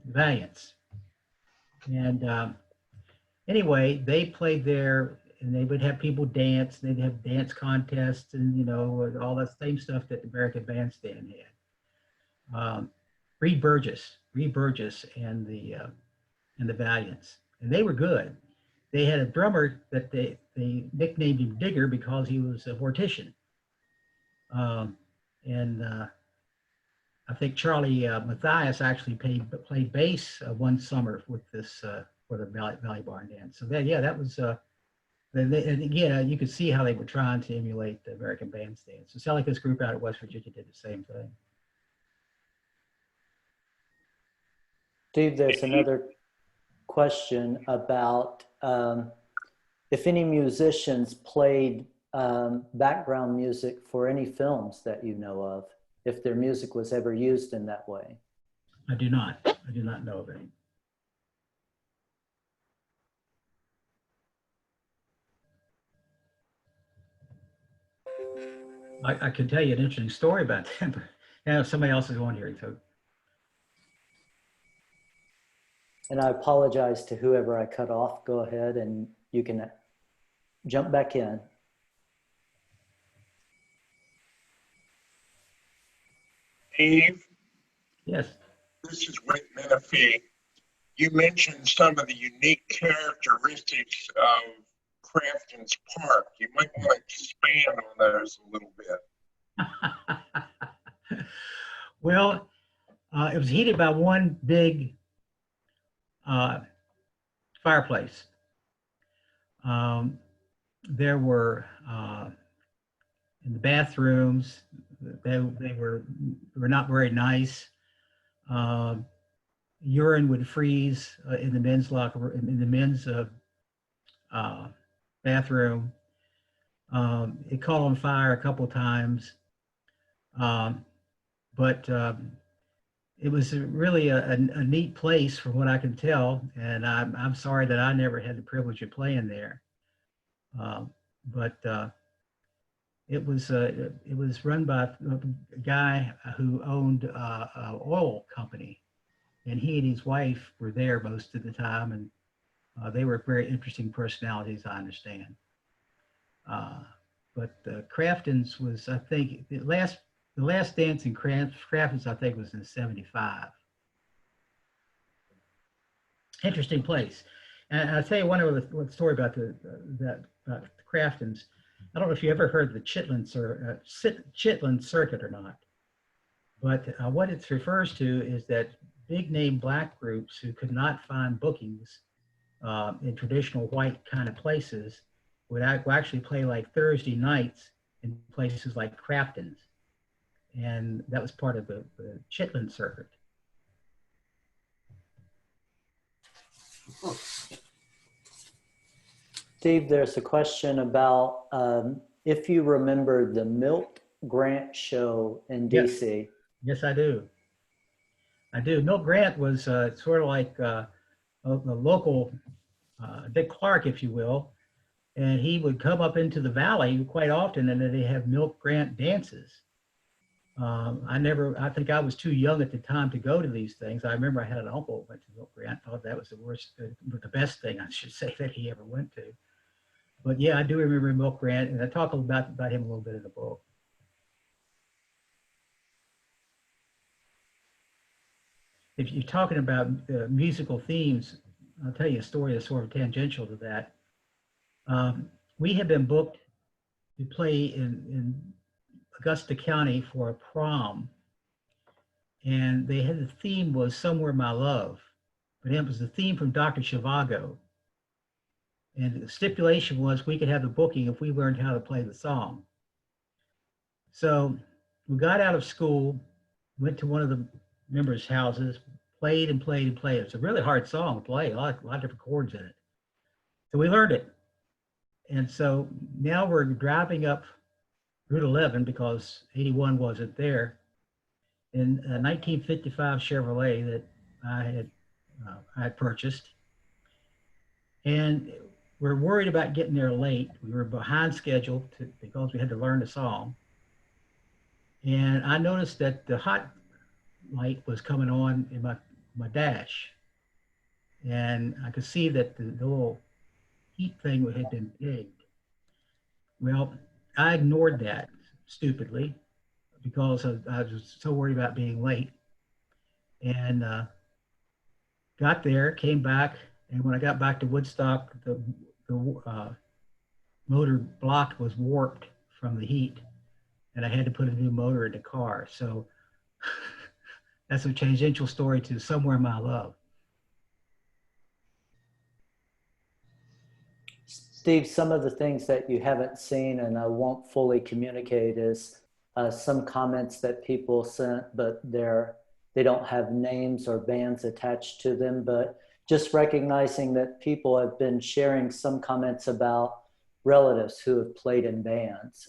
Valiants. And anyway, they played there, and they would have people dance. They'd have dance contests, and you know, all that same stuff that the American Bandstand had. Reed Burgess, and the Valiants, and they were good. They had a drummer that they nicknamed him Digger because he was a mortician. I think Charlie Matthias actually played bass one summer with this for the Valley Barn Dance. So that was. And again, you could see how they were trying to emulate the American Bandstand. So it sounded like this group out of West Virginia did the same thing. Steve, there's another question about if any musicians played background music for any films that you know of, if their music was ever used in that way. I do not know of any. I can tell you an interesting story about that, but yeah, somebody else is on here. So. And I apologize to whoever I cut off. Go ahead and you can jump back in. Steve? Yes. This is Rick Menifee. You mentioned some of the unique characteristics of Crafton's Park. You might want to expand on those a little bit. Well, it was heated by one big fireplace. There were in the bathrooms, they were not very nice. Urine would freeze in the men's locker room, in the men's bathroom. It caught on fire a couple times, but it was really a neat place from what I can tell. And I'm sorry that I never had the privilege of playing there. But it was run by a guy who owned an oil company, and he and his wife were there most of the time, and they were very interesting personalities, I understand. But Crafton's was, I think, the last dance in Crafton's, I think, was in '75. Interesting place. And I'll tell you one story about about Crafton's. I don't know if you ever heard the Chitlin Circuit or not, but what it refers to is that big name black groups who could not find bookings in traditional white kind of places would actually play like Thursday nights in places like Crafton's. And that was part of the Chitlin Circuit. Steve, there's a question about if you remember the Milt Grant show in DC. Yes, I do. Milt Grant was sort of like a local Dick Clark, if you will, and he would come up into the valley quite often, and then they have Milt Grant dances. I think I was too young at the time to go to these things. I remember I had an uncle who went to Milt Grant. Thought that was the best thing, I should say, that he ever went to. But yeah, I do remember Milt Grant, and I talk about him a little bit in the book. If you're talking about musical themes, I'll tell you a story that's sort of tangential to that. We had been booked to play in Augusta County for a prom, and they had the theme was Somewhere My Love, but it was the theme from Dr. Zhivago. And the stipulation was we could have the booking if we learned how to play the song. So we got out of school, went to one of the members' houses, played and played and played. It's a really hard song to play, a lot of different chords in it. So we learned it. And so now we're driving up Route 11 because 81 wasn't there, in a 1955 Chevrolet that I had purchased. And we're worried about getting there late. We were behind schedule because we had to learn the song. And I noticed that the hot light was coming on in my dash. And I could see that the little heat thing had been rigged. Well, I ignored that stupidly because I was so worried about being late. And got there, came back, and when I got back to Woodstock, the motor block was warped from the heat, and I had to put a new motor in the car. So that's a tangential story to Somewhere My Love. Steve, some of the things that you haven't seen and I won't fully communicate is some comments that people sent, but they don't have names or bands attached to them, but just recognizing that people have been sharing some comments about relatives who have played in bands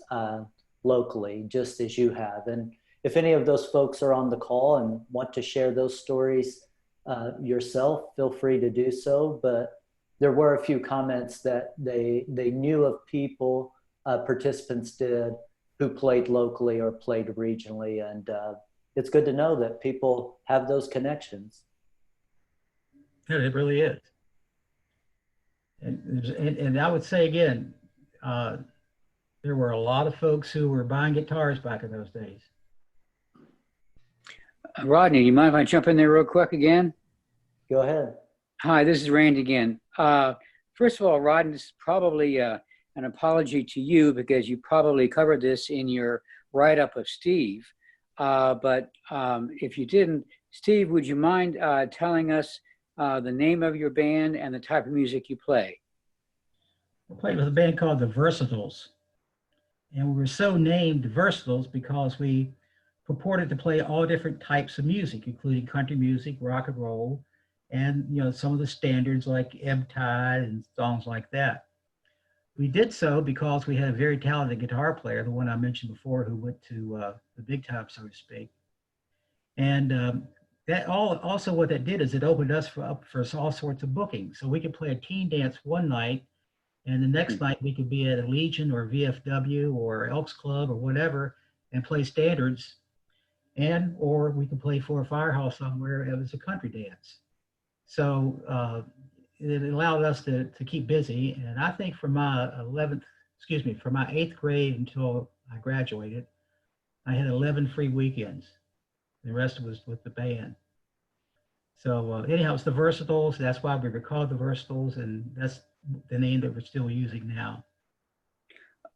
locally, just as you have. And if any of those folks are on the call and want to share those stories yourself, feel free to do so. But there were a few comments that they knew of people, participants did, who played locally or played regionally. And it's good to know that people have those connections. Yeah, it really is. And I would say again, there were a lot of folks who were buying guitars back in those days. Rodney, you mind if I jump in there real quick again? Go ahead. Hi, this is Randy again. First of all, Rodney, this is probably an apology to you because you probably covered this in your write-up of Steve. But if you didn't, Steve, would you mind telling us the name of your band and the type of music you play? I played with a band called the Versatiles. And we were so named Versatiles because we purported to play all different types of music, including country music, rock and roll, and some of the standards like Ebb Tide and songs like that. We did so because we had a very talented guitar player, the one I mentioned before, who went to the big time, so to speak. And also what that did is it opened us up for all sorts of bookings. So we could play a teen dance one night, and the next night we could be at a Legion or VFW or Elks Club or whatever and play standards, or we could play for a firehouse somewhere. It was a country dance. So it allowed us to keep busy. And I think from my from my 8th grade until I graduated, I had 11 free weekends. The rest was with the band. So anyhow, it's the Versatiles. That's why we were called the Versatiles, and that's the name that we're still using now.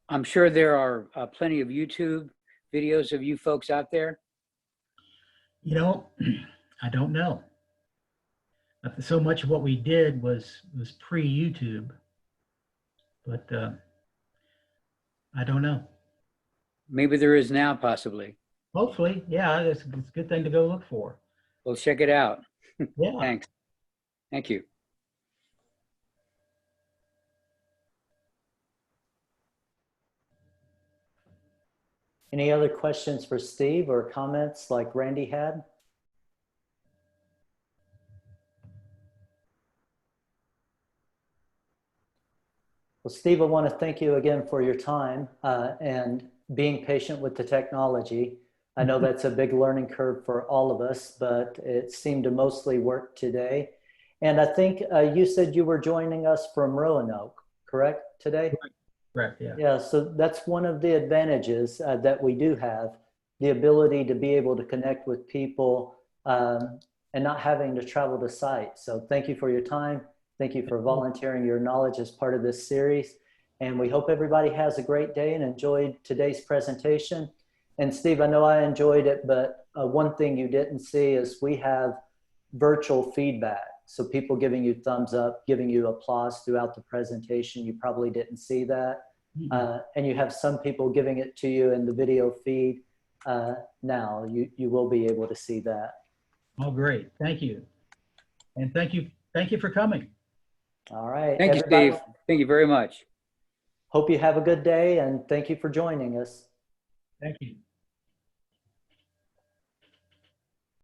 I'm sure there are plenty of YouTube videos of you folks out there. You know, I don't know. So much of what we did was pre-YouTube, but I don't know. Maybe there is now, possibly. Hopefully, yeah, it's a good thing to go look for. Well, check it out. Yeah. Thanks. Thank you. Any other questions for Steve or comments like Randy had? Well, Steve, I want to thank you again for your time and being patient with the technology. I know that's a big learning curve for all of us, but it seemed to mostly work today. And I think you said you were joining us from Roanoke, correct, today? Correct, yeah. Yeah, so that's one of the advantages that we do have, the ability to be able to connect with people and not having to travel to site. So thank you for your time. Thank you for volunteering your knowledge as part of this series. And we hope everybody has a great day and enjoyed today's presentation. And Steve, I know I enjoyed it, but one thing you didn't see is we have virtual feedback. So people giving you thumbs up, giving you applause throughout the presentation. You probably didn't see that. And you have some people giving it to you in the video feed now. You will be able to see that. Oh, great. Thank you. And thank you for coming. All right. Thank you, everybody, Steve. Thank you very much. hope you have a good day and thank you for joining us. Thank you.